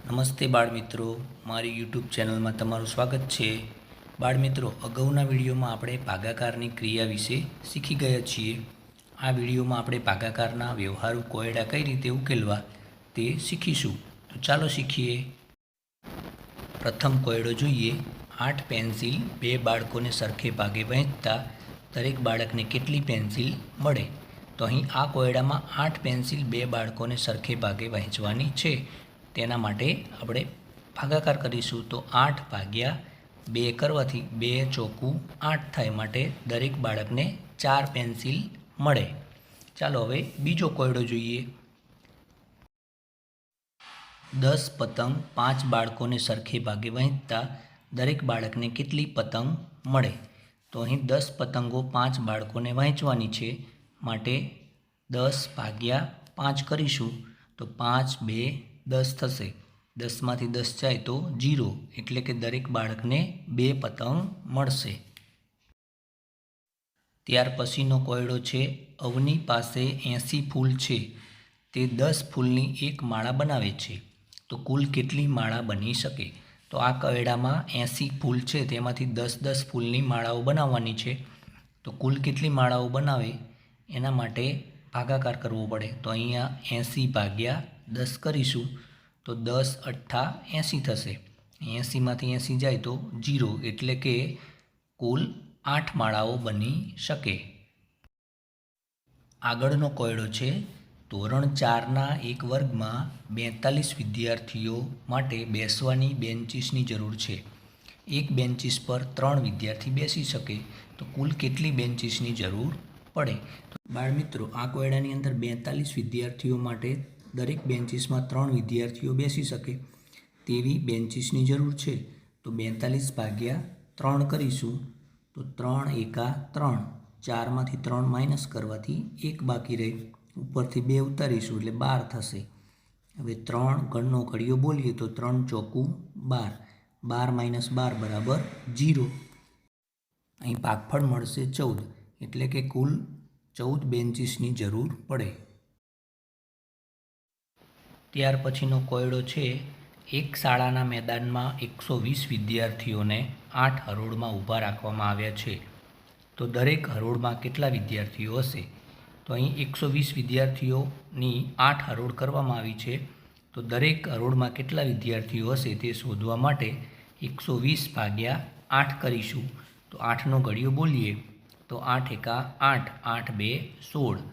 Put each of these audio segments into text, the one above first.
નમસ્તે બાળમિત્રો, મારી યુટ્યુબ ચેનલમાં તમારું સ્વાગત છે. બાળમિત્રો, અગાઉના વિડીયોમાં આપણે ભાગાકારની ક્રિયા વિશે શીખી ગયા છીએ. આ વિડીયોમાં આપણે ભાગાકારના વ્યવહારુ કોયડા કઈ રીતે ઉકેલવા તે શીખીશું. તો ચાલો શીખીએ. પ્રથમ કોયડો જોઈએ. 8 પેન્સિલ 2 બાળકોને સરખે ભાગે વહેંચતા દરેક બાળકને કેટલી પેન્સિલ મળે? તો અહીં આ કોયડામાં 8 પેન્સિલ 2 બાળકોને સરખે ભાગે વહેંચવાની છે. તેના માટે આપણે ભાગાકાર કરીશું. તો 8 ભાગ્યા 2 કરવાથી 2 ચોકું 8 થાય, માટે દરેક બાળકને 4 પેન્સિલ મળે. ચાલો હવે બીજો કોયડો જોઈએ. 10 પતંગ 5 બાળકોને સરખે ભાગે વહેંચતા દરેક બાળકને કેટલી પતંગ મળે? તો અહીં 10 પતંગો 5 બાળકોને વહેંચવાની છે, માટે 10 ભાગ્યા 5 કરીશું. તો 5 2 10 થશે. 10માંથી 10 જાય તો 0, એટલે કે દરેક બાળકને 2 પતંગ મળશે. ત્યાર પછીનો કોયડો છે. અવની પાસે 80 ફૂલ છે, તે 10 ફૂલની એક માળા બનાવે છે, તો કુલ કેટલી માળા બની શકે? તો આ કોયડામાં 80 ફૂલ છે, તેમાંથી 10 ફૂલની માળાઓ બનાવવાની છે. તો કુલ કેટલી માળાઓ બનાવે એના માટે ભાગાકાર કરવો પડે. તો અહીંયા 80 ભાગ્યા 10 કરીશું. તો 10 અઠ્ઠા 80 થશે. 80માંથી 80 જાય તો 0, એટલે કે કુલ 8 માળાઓ બની શકે. આગળનો કોયડો છે. ધોરણ 4ના એક વર્ગમાં 42 વિદ્યાર્થીઓ માટે બેસવાની બેન્ચીસની જરૂર છે. એક બેન્ચીસ પર 3 વિદ્યાર્થી બેસી શકે, તો કુલ કેટલી બેન્ચીસની જરૂર પડે? તો બાળમિત્રો, આ કોયડાની અંદર 42 વિદ્યાર્થીઓ માટે દરેક બેન્ચીસમાં 3 વિદ્યાર્થીઓ બેસી શકે તેવી બેન્ચીસની જરૂર છે. તો 42 ભાગ્યા 3 કરીશું. તો 3 એકા 3, 4માંથી 3 માઇનસ કરવાથી 1 બાકી રહે, ઉપરથી 2 ઉતારીશું એટલે 12 થશે. હવે 3 ગણનો ઘડિયો બોલીએ તો 3 ચોકું 12, 12 - 12 બરાબર 0. અહીં ભાગફળ મળશે 14, એટલે કે કુલ 14 બેન્ચીસની જરૂર પડે. ત્યાર પછીનો કોયડો છે. એક શાળાના મેદાનમાં 120 વિદ્યાર્થીઓને 8 હરોળમાં ઊભા રાખવામાં આવ્યા છે, તો દરેક હરોળમાં કેટલા વિદ્યાર્થીઓ હશે? તો અહીં 120 વિદ્યાર્થીઓની 8 હરોળ કરવામાં આવી છે, તો દરેક હરોળમાં કેટલા વિદ્યાર્થીઓ હશે તે શોધવા માટે 120 ભાગ્યા 8 કરીશું. તો 8નો ઘડિયો બોલીએ તો 8 એકા 8, 8 2 16,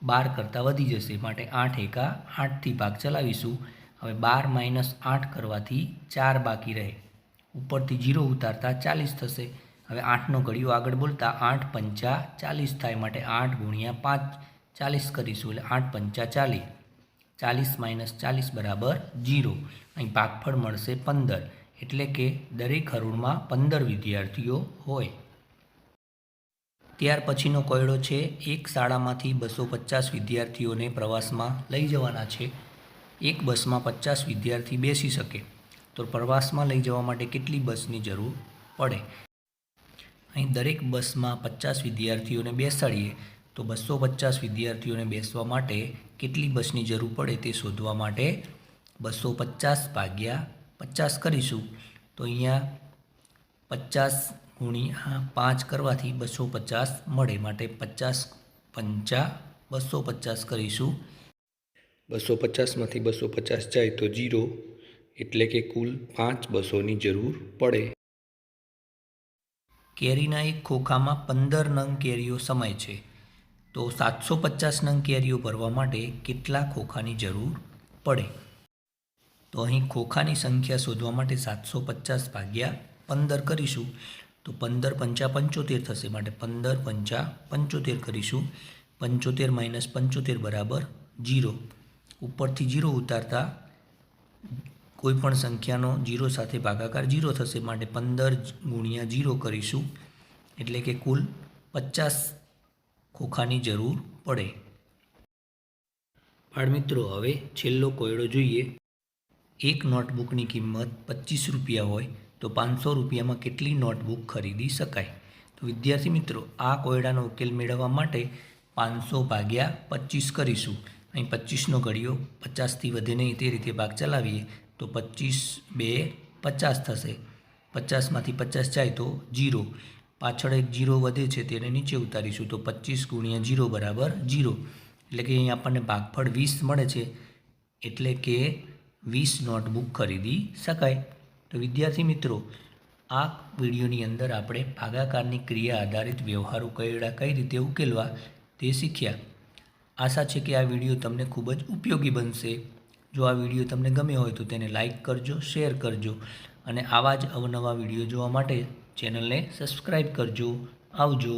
12 કરતાં વધી જશે, માટે 8 એકા 8થી ભાગ ચલાવીશું. હવે 12 - 8 કરવાથી 4 બાકી રહે, ઉપરથી 0 ઉતારતા 40 થશે. હવે 8નો ઘડિયો આગળ બોલતા 8 પંચા 40 થાય, માટે 8 ગુણ્યા 5 40 કરીશું, એટલે 8 પંચા 40, 40 - 40 બરાબર 0. અહીં ભાગફળ મળશે 15, એટલે કે દરેક હરોળમાં 15 વિદ્યાર્થીઓ હોય. ત્યાર પછીનો કોયડો છે. એક શાળામાંથી 250 વિદ્યાર્થીઓને પ્રવાસમાં લઈ જવાના છે. એક બસમાં 50 વિદ્યાર્થી બેસી શકે, તો પ્રવાસમાં લઈ જવા માટે કેટલી બસની જરૂર પડે? અહીં દરેક બસમાં 50 વિદ્યાર્થીઓને બેસાડીએ, તો 250 વિદ્યાર્થીઓને બેસવા માટે કેટલી બસની જરૂર પડે તે શોધવા માટે 250 ભાગ્યા 50 કરીશું. તો અહીંયા 50 ગુણ્યા 5 કરવાથી 250 મળે, માટે 50 પંચા 250 કરીશું. 250માંથી 250 જાય તો 0, એટલે કે કુલ 5 બસોની જરૂર પડે. કેરીના એક ખોખામાં 15 નંગ કેરીઓ સમાય છે, તો 750 નંગ કેરીઓ ભરવા માટે કેટલા ખોખાની જરૂર પડે? તો અહીં ખોખાની સંખ્યા શોધવા માટે 750 ભાગ્યા 15 કરીશું. તો 15 પંચા 75 થશે, માટે 15 પંચા 75 કરીશું. 75 - 75 બરાબર 0, ઉપરથી 0 ઉતારતા કોઈપણ સંખ્યાનો 0 સાથે ભાગાકાર 0 થશે, માટે 15 ગુણ્યા 0 કરીશું, એટલે કે કુલ 50 ખોખાની જરૂર પડે. બાળમિત્રો, હવે છેલ્લો કોયડો જોઈએ. એક નોટબુકની કિંમત 25 રૂપિયા હોય, તો 500 રૂપિયામાં કેટલી નોટબુક ખરીદી શકાય? તો વિદ્યાર્થી મિત્રો, આ કોયડાનો ઉકેલ મેળવવા માટે 500 ભાગ્યા 25 કરીશું. અહીં 25નો ઘડિયો 50થી વધે નહીં તે રીતે ભાગ ચલાવીએ. તો 25 2 50 થશે. 50માંથી 50 જાય તો 0. પાછળ એક 0 વધે છે તેને નીચે ઉતારીશું તો 25 ગુણ્યા 0 બરાબર 0. એટલે કે અહીં આપણને ભાગફળ 20 મળે છે, એટલે કે 20 નોટબુક ખરીદી શકાય. તો વિદ્યાર્થી મિત્રો, આ વિડીયોની અંદર આપણે ભાગાકારની ક્રિયા આધારિત વ્યવહારુ કયડા કઈ રીતે ઉકેલવા તે શીખ્યા. આશા છે કે આ વિડીયો તમને ખૂબ જ ઉપયોગી બનશે. જો આ વિડીયો તમને ગમ્યો હોય તો તેને લાઈક કરજો, શેર કરજો અને આવા જ અવનવા વિડીયો જોવા માટે ચેનલને સબસ્ક્રાઈબ કરજો. આવજો.